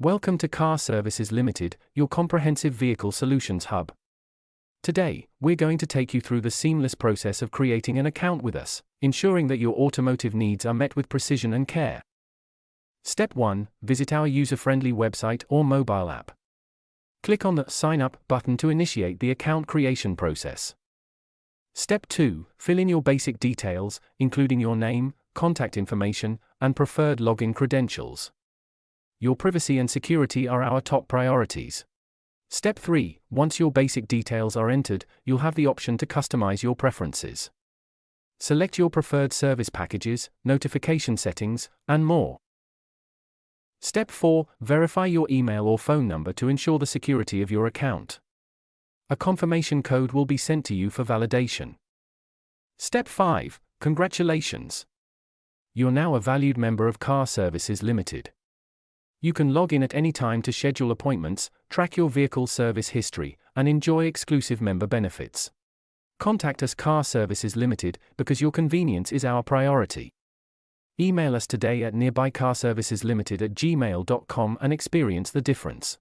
Welcome to Car Services Ltd, your comprehensive vehicle solutions hub. Today, we're going to take you through the seamless process of creating an account with us, ensuring that your automotive needs are met with precision and care. Step 1. Visit our user-friendly website or mobile app. Click on the Sign Up button to initiate the account creation process. Step 2. Fill in your basic details, including your name, contact information, and preferred login credentials. Your privacy and security are our top priorities. Step 3. Once your basic details are entered, you'll have the option to customize your preferences. Select your preferred service packages, notification settings, and more. Step 4. Verify your email or phone number to ensure the security of your account. A confirmation code will be sent to you for validation. Step 5. Congratulations! You're now a valued member of Car Services Ltd. You can log in at any time to schedule appointments, track your vehicle service history, and enjoy exclusive member benefits. Contact us Car Services Ltd because your convenience is our priority. Email us today at nearbycarserviceslimited@gmail.com and experience the difference.